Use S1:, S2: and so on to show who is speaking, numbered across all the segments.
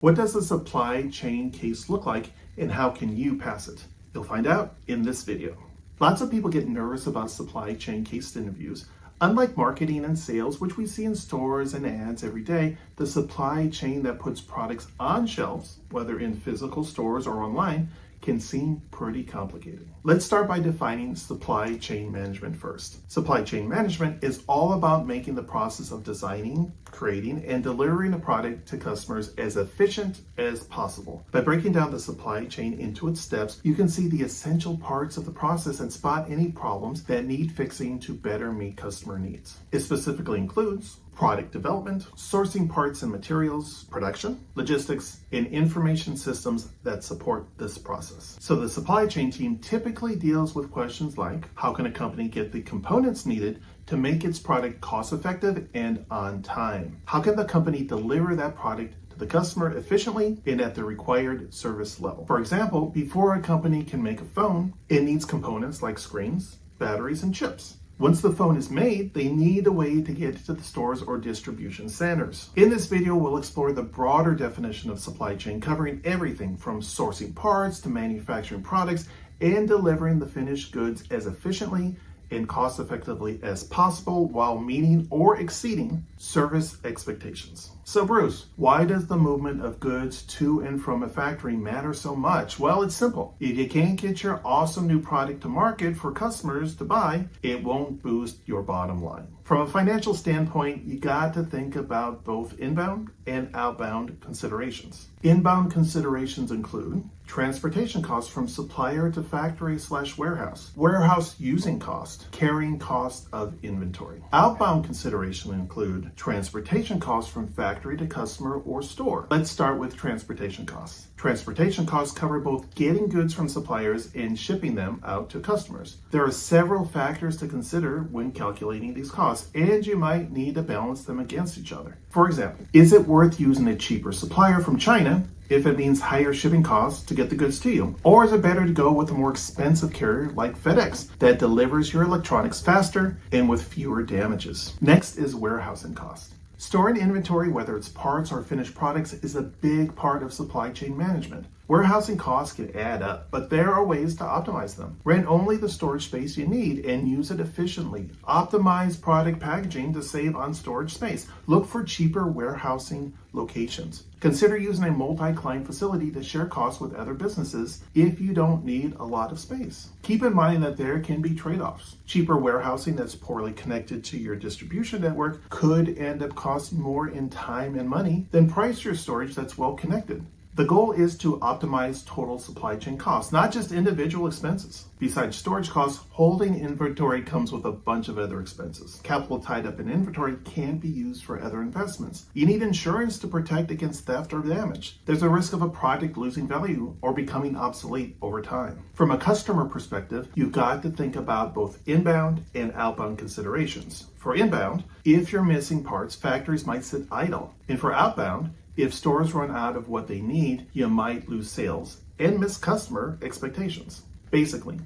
S1: What does a supply chain case look like and how can you pass it? You'll find out in this video. Lots of people get nervous about supply chain case interviews. Unlike marketing and sales, which we see in stores and ads every day, the supply chain that puts products on shelves, whether in physical stores or online, can seem pretty complicated. Let's start by defining supply chain management first. Supply chain management is all about making the process of designing, creating, and delivering a product to customers as efficient as possible. By breaking down the supply chain into its steps, you can see the essential parts of the process and spot any problems that need fixing to better meet customer needs. It specifically includes product development, sourcing parts and materials, production, logistics, and information systems that support this process. So the supply chain team typically deals with questions like, how can a company get the components needed to make its product cost-effective and on time? How can the company deliver that product to the customer efficiently and at the required service level? For example, before a company can make a phone, it needs components like screens, batteries, and chips. Once the phone is made, they need a way to get it to the stores or distribution centers. In this video, we'll explore the broader definition of supply chain, covering everything from sourcing parts to manufacturing products and delivering the finished goods as efficiently and cost effectively as possible while meeting or exceeding service expectations. So Bruce, why does the movement of goods to and from a factory matter so much? Well, it's simple. If you can't get your awesome new product to market for customers to buy, it won't boost your bottom line. From a financial standpoint, you got to think about both inbound and outbound considerations. Inbound considerations include transportation costs from supplier to factory/warehouse, warehouse using cost, carrying cost of inventory. Outbound considerations include transportation costs from factory to customer or store. Let's start with transportation costs. Transportation costs cover both getting goods from suppliers and shipping them out to customers. There are several factors to consider when calculating these costs, and you might need to balance them against each other. For example, is it worth using a cheaper supplier from China if it means higher shipping costs to get the goods to you? Or is it better to go with a more expensive carrier like FedEx that delivers your electronics faster and with fewer damages? Next is warehousing costs. Storing inventory, whether it's parts or finished products, is a big part of supply chain management. Warehousing costs can add up, but there are ways to optimize them. Rent only the storage space you need and use it efficiently. Optimize product packaging to save on storage space. Look for cheaper warehousing locations. Consider using a multi-client facility to share costs with other businesses if you don't need a lot of space. Keep in mind that there can be trade-offs. Cheaper warehousing that's poorly connected to your distribution network could end up costing more in time and money than pricier storage that's well connected. The goal is to optimize total supply chain costs, not just individual expenses. Besides storage costs, holding inventory comes with a bunch of other expenses. Capital tied up in inventory can't be used for other investments. You need insurance to protect against theft or damage. There's a risk of a product losing value or becoming obsolete over time. From a customer perspective, you've got to think about both inbound and outbound considerations. For inbound, if you're missing parts, factories might sit idle. And for outbound, if stores run out of what they need, you might lose sales and miss customer expectations. Basically,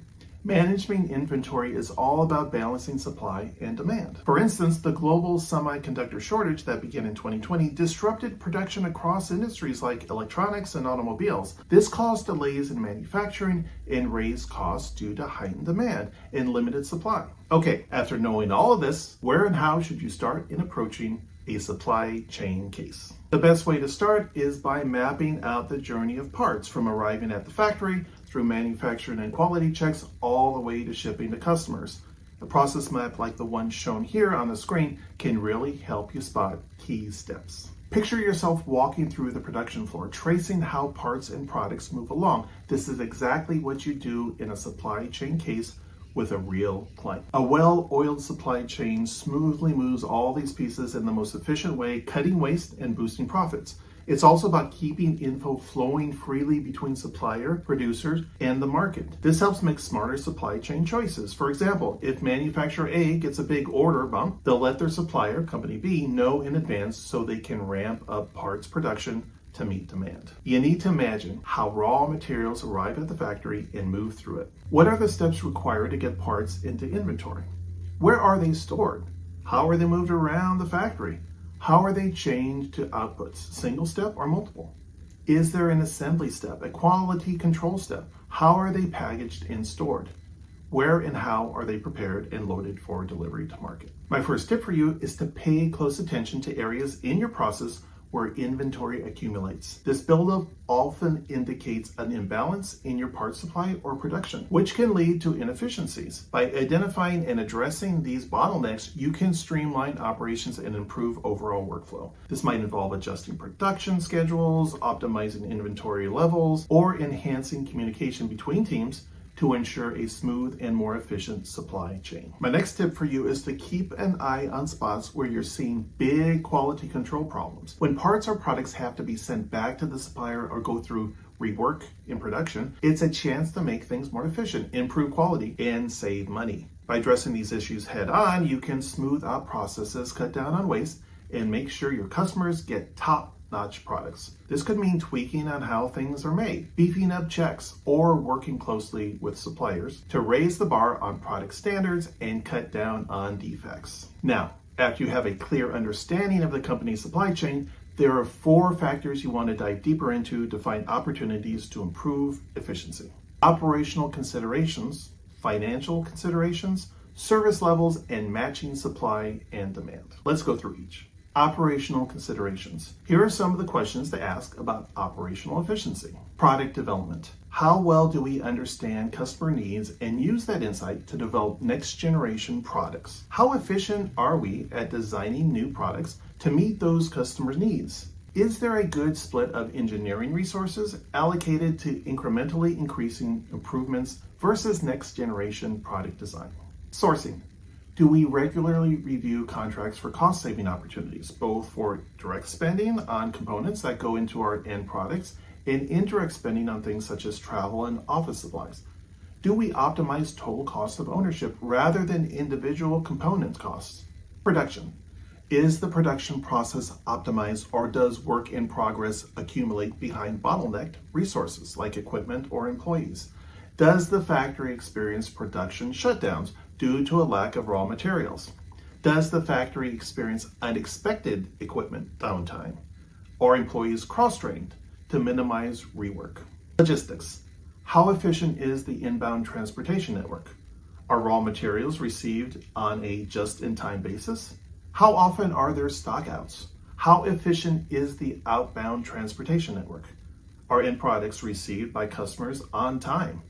S1: managing inventory is all about balancing supply and demand. For instance, the global semiconductor shortage that began in 2020 disrupted production across industries like electronics and automobiles. This caused delays in manufacturing and raised costs due to heightened demand and limited supply. Okay, after knowing all of this, where and how should you start in approaching a supply chain case? The best way to start is by mapping out the journey of parts from arriving at the factory through manufacturing and quality checks all the way to shipping to customers. A process map like the one shown here on the screen can really help you spot key steps. Picture yourself walking through the production floor, tracing how parts and products move along. This is exactly what you do in a supply chain case with a real client. A well-oiled supply chain smoothly moves all these pieces in the most efficient way, cutting waste and boosting profits. It's also about keeping info flowing freely between supplier, producers, and the market. This helps make smarter supply chain choices. For example, if manufacturer A gets a big order bump, they'll let their supplier, company B, know in advance so they can ramp up parts production to meet demand. You need to imagine how raw materials arrive at the factory and move through it. What are the steps required to get parts into inventory? Where are they stored? How are they moved around the factory? How are they changed to outputs, single step or multiple? Is there an assembly step, a quality control step? How are they packaged and stored? Where and how are they prepared and loaded for delivery to market? My first tip for you is to pay close attention to areas in your process where inventory accumulates. This buildup often indicates an imbalance in your part supply or production, which can lead to inefficiencies. By identifying and addressing these bottlenecks, you can streamline operations and improve overall workflow. This might involve adjusting production schedules, optimizing inventory levels, or enhancing communication between teams to ensure a smooth and more efficient supply chain. My next tip for you is to keep an eye on spots where you're seeing big quality control problems. When parts or products have to be sent back to the supplier or go through rework in production, it's a chance to make things more efficient, improve quality, and save money. By addressing these issues head on, you can smooth out processes, cut down on waste, and make sure your customers get top-notch products. This could mean tweaking on how things are made, beefing up checks, or working closely with suppliers to raise the bar on product standards and cut down on defects. Now, after you have a clear understanding of the company's supply chain, there are 4 factors you want to dive deeper into to find opportunities to improve efficiency. Operational considerations, financial considerations, service levels, and matching supply and demand. Let's go through each. Operational considerations. Here are some of the questions to ask about operational efficiency. Product development. How well do we understand customer needs and use that insight to develop next generation products? How efficient are we at designing new products to meet those customers' needs? Is there a good split of engineering resources allocated to incrementally increasing improvements versus next generation product design? Sourcing. Do we regularly review contracts for cost-saving opportunities, both for direct spending on components that go into our end products and indirect spending on things such as travel and office supplies? Do we optimize total cost of ownership rather than individual component costs? Production. Is the production process optimized, or does work in progress accumulate behind bottlenecked resources like equipment or employees? Does the factory experience production shutdowns due to a lack of raw materials? Does the factory experience unexpected equipment downtime? Are employees cross-trained to minimize rework? Logistics. How efficient is the inbound transportation network? Are raw materials received on a just-in-time basis? How often are there stockouts? How efficient is the outbound transportation network? Are end products received by customers on time?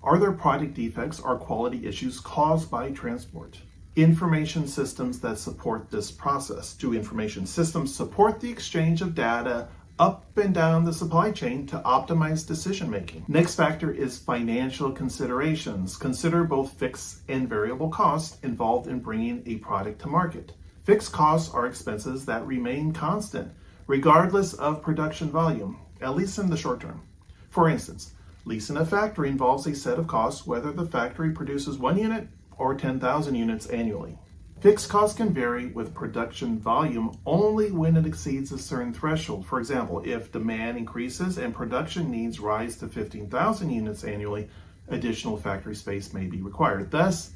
S1: Are there product defects or quality issues caused by transport? Information systems that support this process. Do information systems support the exchange of data up and down the supply chain to optimize decision making? Next factor is financial considerations. Consider both fixed and variable costs involved in bringing a product to market. Fixed costs are expenses that remain constant regardless of production volume, at least in the short term. For instance, leasing a factory involves a set of costs whether the factory produces 1 unit or 10,000 units annually. Fixed costs can vary with production volume only when it exceeds a certain threshold. For example, if demand increases and production needs rise to 15,000 units annually, additional factory space may be required, thus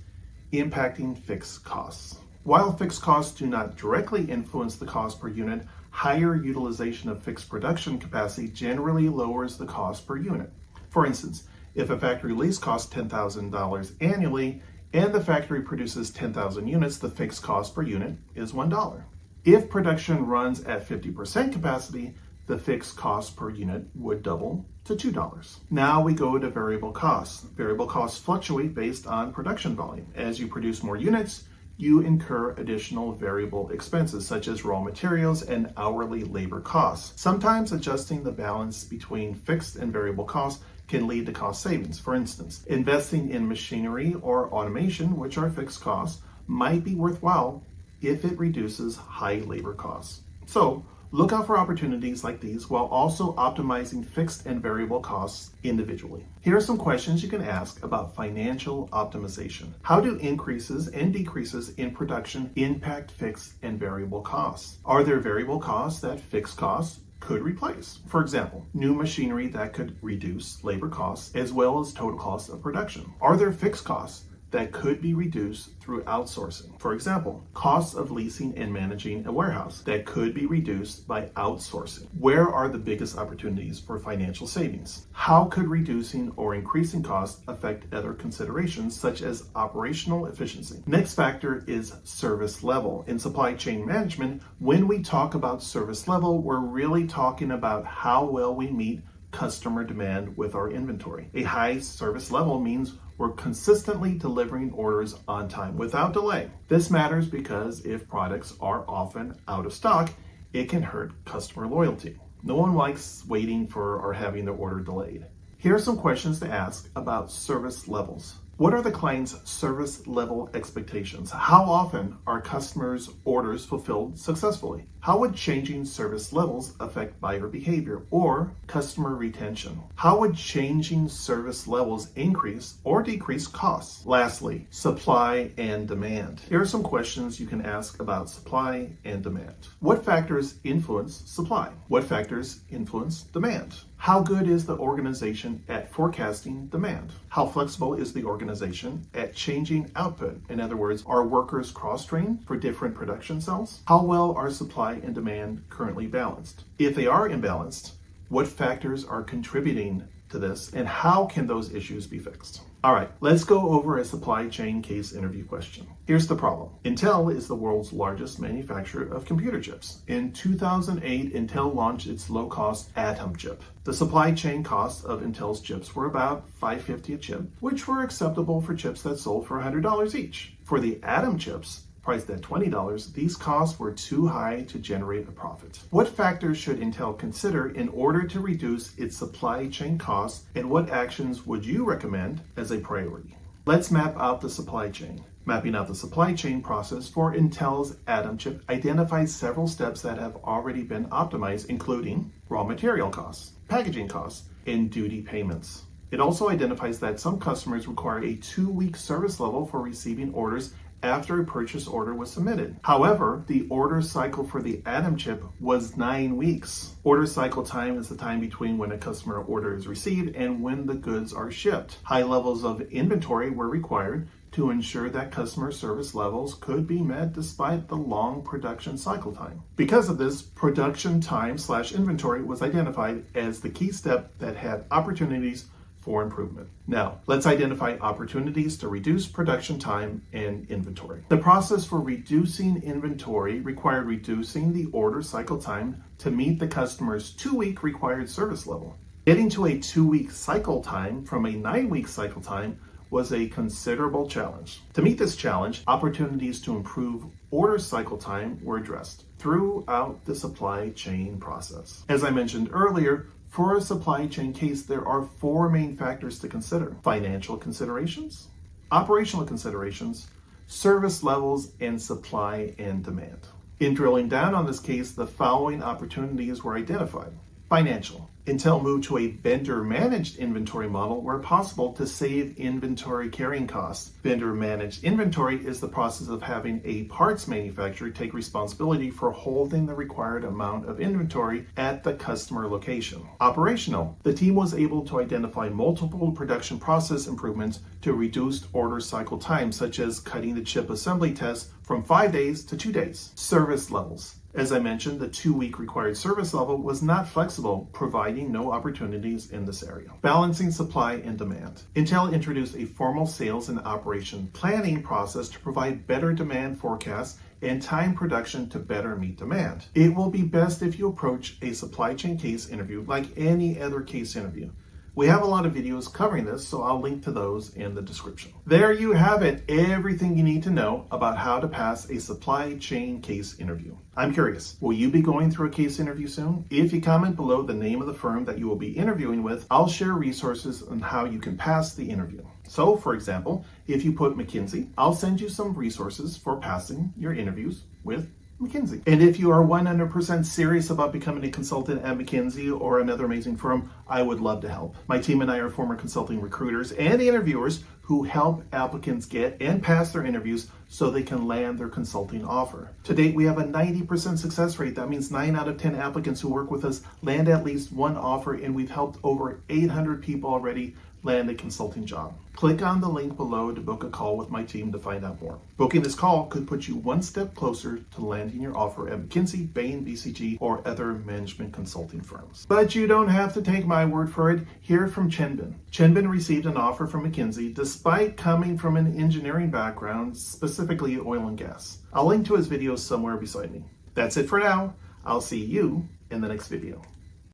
S1: impacting fixed costs. While fixed costs do not directly influence the cost per unit, higher utilization of fixed production capacity generally lowers the cost per unit. For instance, if a factory lease costs $10,000 annually and the factory produces 10,000 units, the fixed cost per unit is $1. If production runs at 50% capacity, the fixed cost per unit would double to $2. Now we go to variable costs. Variable costs fluctuate based on production volume. As you produce more units, you incur additional variable expenses such as raw materials and hourly labor costs. Sometimes adjusting the balance between fixed and variable costs can lead to cost savings. For instance, investing in machinery or automation, which are fixed costs, might be worthwhile if it reduces high labor costs. So, look out for opportunities like these while also optimizing fixed and variable costs individually. Here are some questions you can ask about financial optimization. How do increases and decreases in production impact fixed and variable costs? Are there variable costs that fixed costs could replace? For example, new machinery that could reduce labor costs as well as total cost of production. Are there fixed costs that could be reduced through outsourcing. For example, costs of leasing and managing a warehouse that could be reduced by outsourcing. Where are the biggest opportunities for financial savings? How could reducing or increasing costs affect other considerations such as operational efficiency? Next factor is service level. In supply chain management, when we talk about service level, we're really talking about how well we meet customer demand with our inventory. A high service level means we're consistently delivering orders on time without delay. This matters because if products are often out of stock, it can hurt customer loyalty. No one likes waiting for or having their order delayed. Here are some questions to ask about service levels. What are the client's service level expectations? How often are customers' orders fulfilled successfully? How would changing service levels affect buyer behavior or customer retention? How would changing service levels increase or decrease costs? Lastly, supply and demand. Here are some questions you can ask about supply and demand. What factors influence supply? What factors influence demand? How good is the organization at forecasting demand? How flexible is the organization at changing output? In other words, are workers cross-trained for different production cells? How well are supply and demand currently balanced? If they are imbalanced, what factors are contributing to this and how can those issues be fixed? All right, let's go over a supply chain case interview question. Here's the problem. Intel is the world's largest manufacturer of computer chips. In 2008, Intel launched its low-cost Atom chip. The supply chain costs of Intel's chips were about $5.50 a chip, which were acceptable for chips that sold for $100 each. For the Atom chips, priced at $20, these costs were too high to generate a profit. What factors should Intel consider in order to reduce its supply chain costs, and what actions would you recommend as a priority? Let's map out the supply chain. Mapping out the supply chain process for Intel's Atom chip identifies several steps that have already been optimized, including raw material costs, packaging costs, and duty payments. It also identifies that some customers require a 2-week service level for receiving orders after a purchase order was submitted. However, the order cycle for the Atom chip was 9 weeks. Order cycle time is the time between when a customer order is received and when the goods are shipped. High levels of inventory were required to ensure that customer service levels could be met despite the long production cycle time. Because of this, production time/inventory was identified as the key step that had opportunities for improvement. Now, let's identify opportunities to reduce production time and inventory. The process for reducing inventory required reducing the order cycle time to meet the customer's 2-week required service level. Getting to a 2-week cycle time from a 9-week cycle time was a considerable challenge. To meet this challenge, opportunities to improve order cycle time were addressed throughout the supply chain process. As I mentioned earlier, for a supply chain case, there are 4 main factors to consider: financial considerations, operational considerations, service levels, and supply and demand. In drilling down on this case, the following opportunities were identified. Financial. Intel moved to a vendor-managed inventory model where possible to save inventory carrying costs. Vendor-managed inventory is the process of having a parts manufacturer take responsibility for holding the required amount of inventory at the customer location. Operational. The team was able to identify multiple production process improvements to reduce order cycle time, such as cutting the chip assembly test from 5 days to 2 days. Service levels. As I mentioned, the 2-week required service level was not flexible, providing no opportunities in this area. Balancing supply and demand. Intel introduced a formal sales and operation planning process to provide better demand forecasts and time production to better meet demand. It will be best if you approach a supply chain case interview like any other case interview. We have a lot of videos covering this, so I'll link to those in the description. There you have it, everything you need to know about how to pass a supply chain case interview. I'm curious, will you be going through a case interview soon? If you comment below the name of the firm that you will be interviewing with, I'll share resources on how you can pass the interview. So, for example, if you put McKinsey, I'll send you some resources for passing your interviews with McKinsey. And if you are 100% serious about becoming a consultant at McKinsey or another amazing firm, I would love to help. My team and I are former consulting recruiters and interviewers who help applicants get and pass their interviews so they can land their consulting offer. To date, we have a 90% success rate. That means 9 out of 10 applicants who work with us land at least one offer, and we've helped over 800 people already land a consulting job. Click on the link below to book a call with my team to find out more. Booking this call could put you one step closer to landing your offer at McKinsey, Bain, BCG, or other management consulting firms. But you don't have to take my word for it. Hear from 𝗙𝗵𝗻. 𝗙𝗵𝗻 received an offer from McKinsey despite coming from an engineering background, specifically oil and gas. I'll link to his video somewhere beside me. That's it for now. I'll see you in the next video.